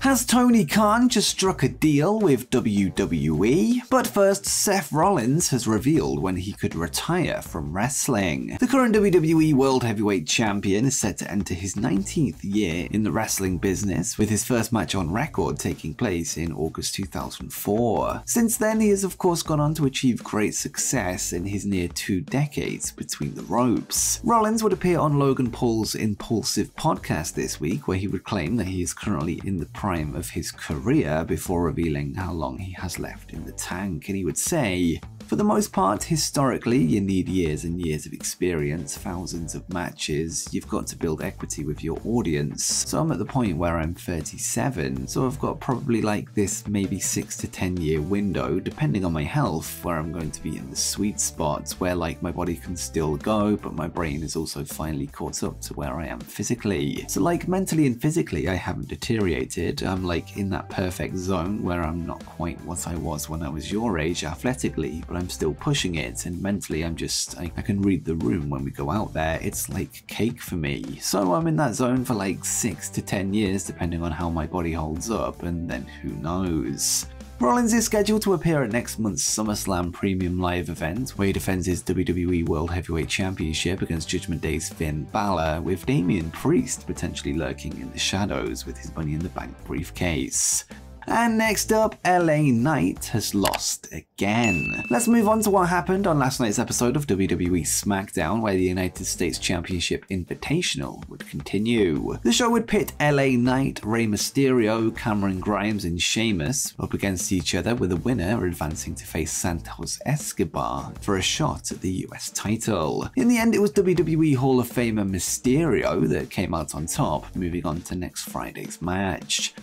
Has Tony Khan just struck a deal with WWE? But first, Seth Rollins has revealed when he could retire from wrestling. The current WWE World Heavyweight Champion is set to enter his 19th year in the wrestling business, with his first match on record taking place in August 2004. Since then, he has of course gone on to achieve great success in his near 2 decades between the ropes. Rollins would appear on Logan Paul's Impulsive podcast this week, where he would claim that he is currently in the prime of his career before revealing how long he has left in the tank, and he would say, "For the most part, historically, you need years and years of experience, thousands of matches, you've got to build equity with your audience. So I'm at the point where I'm 37, so I've got probably like this maybe 6 to 10 year window, depending on my health, where I'm going to be in the sweet spot, where like my body can still go, but my brain is also finally caught up to where I am physically. So like mentally and physically, I haven't deteriorated. I'm like in that perfect zone where I'm not quite what I was when I was your age athletically, but I'm still pushing it, and mentally I can read the room when we go out there. It's like cake for me. So I'm in that zone for like 6 to 10 years depending on how my body holds up, and then who knows." Rollins is scheduled to appear at next month's SummerSlam Premium Live event, where he defends his WWE World Heavyweight Championship against Judgment Day's Finn Balor, with Damian Priest potentially lurking in the shadows with his Money in the Bank briefcase. And next up, LA Knight has lost again. Let's move on to what happened on last night's episode of WWE SmackDown, where the United States Championship Invitational would continue. The show would pit LA Knight, Rey Mysterio, Cameron Grimes, and Sheamus up against each other, with the winner advancing to face Santos Escobar for a shot at the US title. In the end, it was WWE Hall of Famer Mysterio that came out on top, moving on to next Friday's match.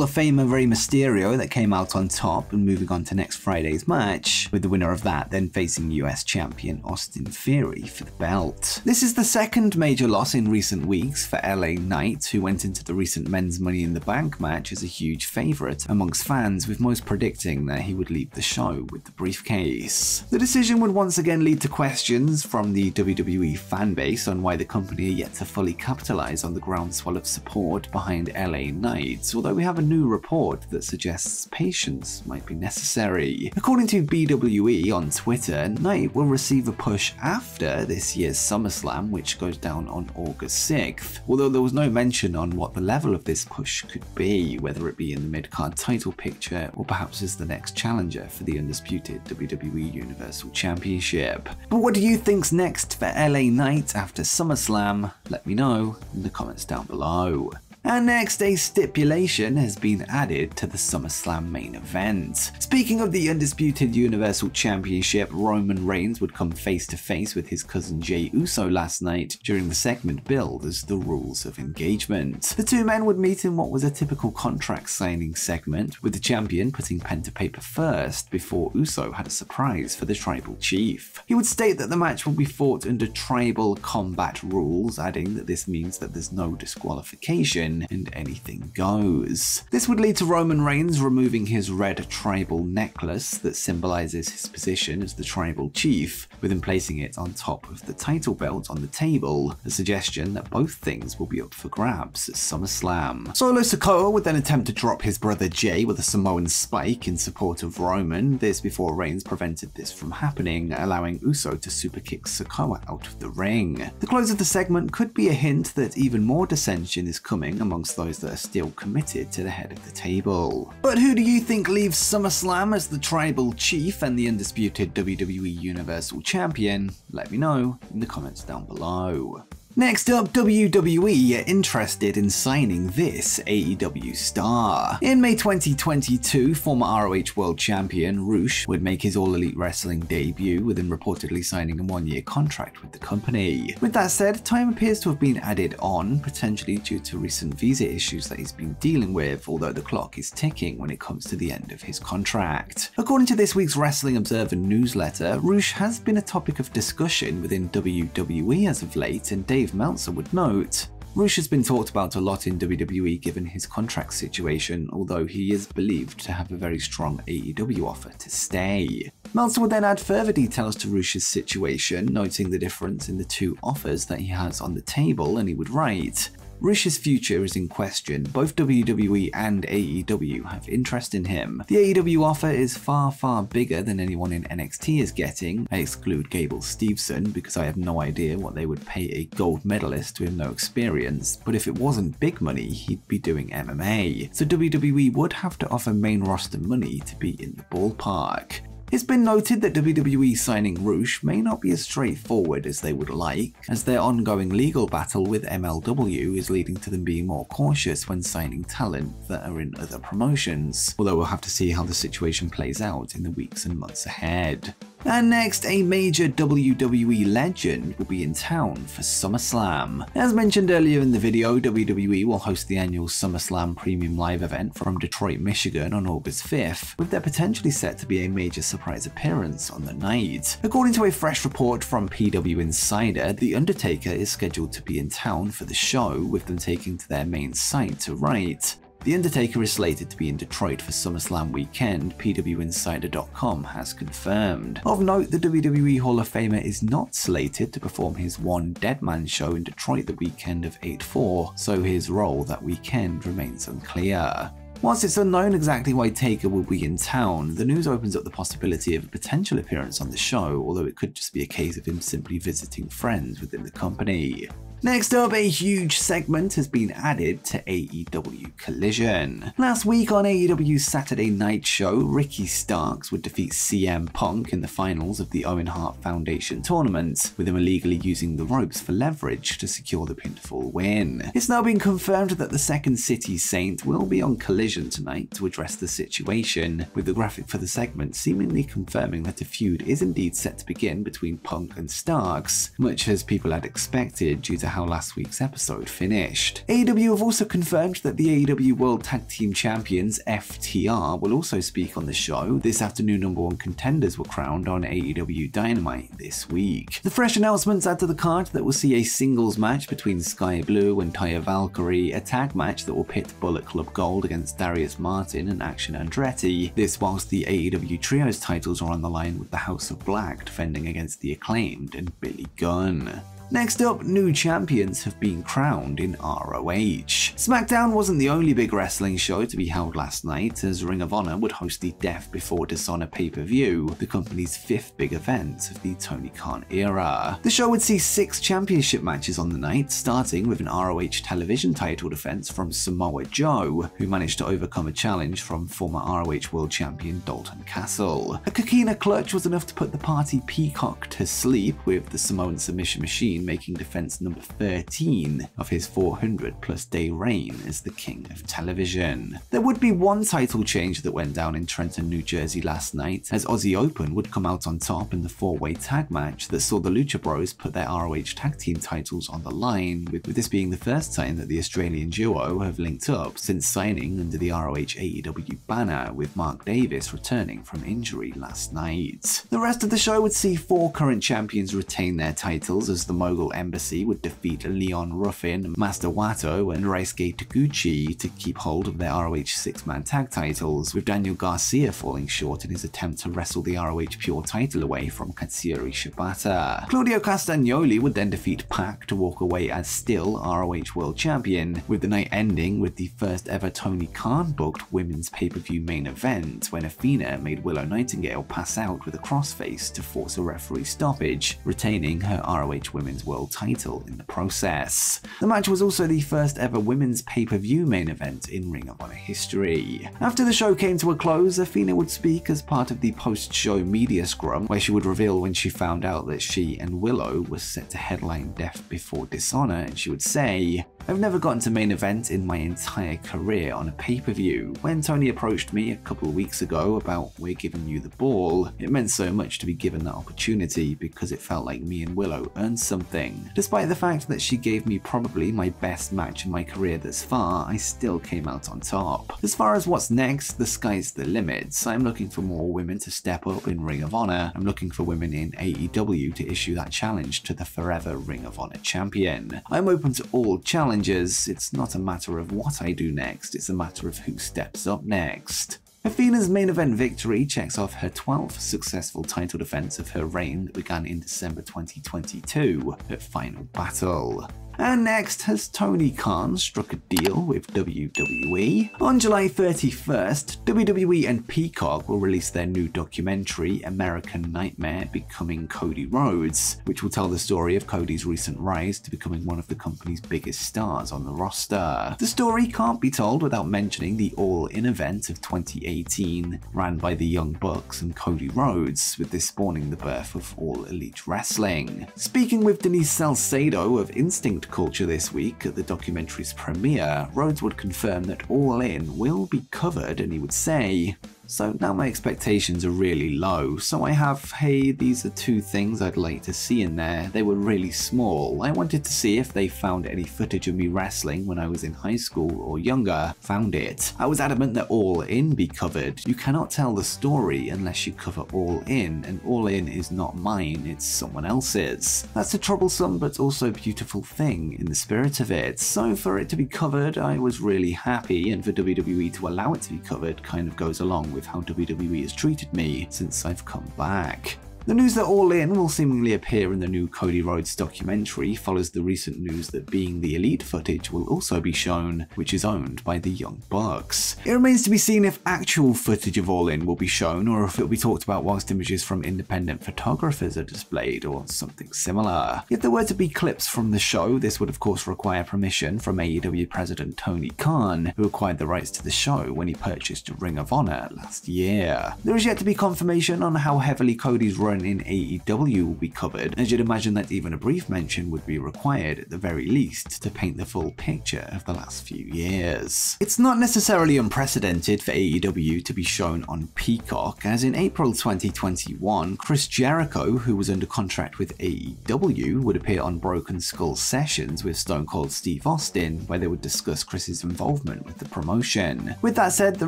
Hall of Famer Rey Mysterio that came out on top and moving on to next Friday's match, with the winner of that then facing US champion Austin Theory for the belt. This is the second major loss in recent weeks for LA Knight, who went into the recent men's Money in the Bank match as a huge favourite amongst fans, with most predicting that he would leave the show with the briefcase. The decision would once again lead to questions from the WWE fanbase on why the company are yet to fully capitalise on the groundswell of support behind LA Knight, although we have a new report that suggests patience might be necessary. According to BWE on Twitter, Knight will receive a push after this year's SummerSlam, which goes down on August 6th, although there was no mention on what the level of this push could be, whether it be in the mid-card title picture or perhaps as the next challenger for the undisputed WWE Universal Championship. But what do you think's next for LA Knight after SummerSlam? Let me know in the comments down below. And next, a stipulation has been added to the SummerSlam main event. Speaking of the undisputed Universal Championship, Roman Reigns would come face to face with his cousin Jey Uso last night during the segment billed as the Rules of Engagement. The two men would meet in what was a typical contract signing segment, with the champion putting pen to paper first before Uso had a surprise for the Tribal Chief. He would state that the match will be fought under Tribal Combat rules, adding that this means that there's no disqualification and anything goes. This would lead to Roman Reigns removing his red tribal necklace that symbolizes his position as the Tribal Chief, with him placing it on top of the title belt on the table, a suggestion that both things will be up for grabs at SummerSlam. Solo Sikoa would then attempt to drop his brother Jay with a Samoan spike in support of Roman, this before Reigns prevented this from happening, allowing Uso to superkick Sikoa out of the ring. The close of the segment could be a hint that even more dissension is coming amongst those that are still committed to the head of the table. But who do you think leaves SummerSlam as the Tribal Chief and the undisputed WWE Universal Champion? Let me know in the comments down below. Next up, WWE are interested in signing this AEW star. In May 2022, former ROH World Champion Rush would make his All Elite Wrestling debut, with him reportedly signing a 1-year contract with the company. With that said, time appears to have been added on, potentially due to recent visa issues that he's been dealing with, although the clock is ticking when it comes to the end of his contract. According to this week's Wrestling Observer newsletter, Rush has been a topic of discussion within WWE as of late, and Dave Meltzer would note, Rush has been talked about a lot in WWE given his contract situation, although he is believed to have a very strong AEW offer to stay. Meltzer would then add further details to Rush's situation, noting the difference in the two offers that he has on the table, and he would write, Rush's future is in question. Both WWE and AEW have interest in him. The AEW offer is far bigger than anyone in NXT is getting. I exclude Gable Steveson because I have no idea what they would pay a gold medalist with no experience, but if it wasn't big money, he'd be doing MMA. So WWE would have to offer main roster money to be in the ballpark. It's been noted that WWE signing Rush may not be as straightforward as they would like, as their ongoing legal battle with MLW is leading to them being more cautious when signing talent that are in other promotions, although we'll have to see how the situation plays out in the weeks and months ahead. And next, a major WWE legend will be in town for SummerSlam. As mentioned earlier in the video, WWE will host the annual SummerSlam Premium Live event from Detroit, Michigan on August 5th, with there potentially set to be a major surprise appearance on the night. According to a fresh report from PW Insider, The Undertaker is scheduled to be in town for the show, with them taking to their main site to write. The Undertaker is slated to be in Detroit for SummerSlam weekend, PWInsider.com has confirmed. Of note, the WWE Hall of Famer is not slated to perform his One Dead Man show in Detroit the weekend of 8/4, so his role that weekend remains unclear. Whilst it's unknown exactly why Taker will be in town, the news opens up the possibility of a potential appearance on the show, although it could just be a case of him simply visiting friends within the company. Next up, a huge segment has been added to AEW Collision. Last week on AEW's Saturday night show, Ricky Starks would defeat CM Punk in the finals of the Owen Hart Foundation tournament, with him illegally using the ropes for leverage to secure the pinfall win. It's now been confirmed that the Second City Saint will be on Collision tonight to address the situation, with the graphic for the segment seemingly confirming that a feud is indeed set to begin between Punk and Starks, much as people had expected due to how last week's episode finished. AEW have also confirmed that the AEW World Tag Team Champions FTR will also speak on the show. This afternoon, #1 contenders were crowned on AEW Dynamite this week. The fresh announcements add to the card that we'll see a singles match between Sky Blue and Taya Valkyrie, a tag match that will pit Bullet Club Gold against Darius Martin and Action Andretti. This whilst the AEW Trios titles are on the line, with the House of Black defending against the Acclaimed and Billy Gunn. Next up, new champions have been crowned in ROH. SmackDown wasn't the only big wrestling show to be held last night, as Ring of Honor would host the Death Before Dishonor pay-per-view, the company's 5th big event of the Tony Khan era. The show would see 6 championship matches on the night, starting with an ROH television title defense from Samoa Joe, who managed to overcome a challenge from former ROH World Champion Dalton Castle. A Coquina clutch was enough to put the party Peacock to sleep, with the Samoan Submission Machine making defense number 13 of his 400+ day reign as the king of television. There would be one title change that went down in Trenton, New Jersey last night, as Aussie Open would come out on top in the 4-way tag match that saw the Lucha Bros put their ROH tag team titles on the line, with this being the first time that the Australian duo have linked up since signing under the ROH AEW banner, with Mark Davis returning from injury last night. The rest of the show would see 4 current champions retain their titles, as the Mogul Embassy would defeat Leon Ruffin, Master Wato and Raisuke Taguchi to keep hold of their ROH 6-man tag titles, with Daniel Garcia falling short in his attempt to wrestle the ROH Pure title away from Katsuyori Shibata. Claudio Castagnoli would then defeat Pac to walk away as still ROH World Champion, with the night ending with the first ever Tony Khan booked women's pay-per-view main event, when Athena made Willow Nightingale pass out with a crossface to force a referee stoppage, retaining her ROH Women's World title in the process. The match was also the first ever women's pay-per-view main event in Ring of Honor history. After the show came to a close, Athena would speak as part of the post-show media scrum, where she would reveal when she found out that she and Willow were set to headline Death Before Dishonor, and she would say, "I've never gotten to main event in my entire career on a pay-per-view. When Tony approached me a couple of weeks ago about 'we're giving you the ball,' it meant so much to be given that opportunity because it felt like me and Willow earned something. Despite the fact that she gave me probably my best match in my career thus far, I still came out on top. As far as what's next, the sky's the limit. I'm looking for more women to step up in Ring of Honor. I'm looking for women in AEW to issue that challenge to the forever Ring of Honor champion. I'm open to all challenges. It's not a matter of what I do next, it's a matter of who steps up next." Athena's main event victory checks off her 12th successful title defense of her reign that began in December 2022 at Final Battle. And next, has Tony Khan struck a deal with WWE? On July 31st, WWE and Peacock will release their new documentary, American Nightmare: Becoming Cody Rhodes, which will tell the story of Cody's recent rise to becoming one of the company's biggest stars on the roster. The story can't be told without mentioning the All In event of 2018, ran by the Young Bucks and Cody Rhodes, with this spawning the birth of All Elite Wrestling. Speaking with Denise Salcedo of Instinct Culture this week at the documentary's premiere, Rhodes would confirm that All In will be covered, and he would say, "So now my expectations are really low, so I have, hey, these are two things I'd like to see in there. They were really small. I wanted to see if they found any footage of me wrestling when I was in high school or younger. Found it. I was adamant that All In be covered. You cannot tell the story unless you cover All In, and All In is not mine, it's someone else's. That's a troublesome but also beautiful thing in the spirit of it. So for it to be covered, I was really happy, and for WWE to allow it to be covered kind of goes along with how WWE has treated me since I've come back." The news that All In will seemingly appear in the new Cody Rhodes documentary follows the recent news that Being the Elite footage will also be shown, which is owned by the Young Bucks. It remains to be seen if actual footage of All In will be shown, or if it will be talked about whilst images from independent photographers are displayed, or something similar. If there were to be clips from the show, this would of course require permission from AEW president Tony Khan, who acquired the rights to the show when he purchased Ring of Honor last year. There is yet to be confirmation on how heavily Cody's run in AEW will be covered, as you'd imagine that even a brief mention would be required at the very least to paint the full picture of the last few years. It's not necessarily unprecedented for AEW to be shown on Peacock, as in April 2021, Chris Jericho, who was under contract with AEW, would appear on Broken Skull Sessions with Stone Cold Steve Austin, where they would discuss Chris's involvement with the promotion. With that said, the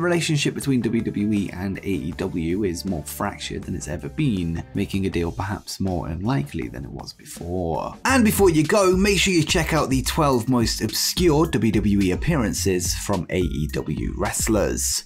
relationship between WWE and AEW is more fractured than it's ever been, making a deal perhaps more unlikely than it was before. And before you go, make sure you check out the 12 most obscure WWE appearances from AEW wrestlers.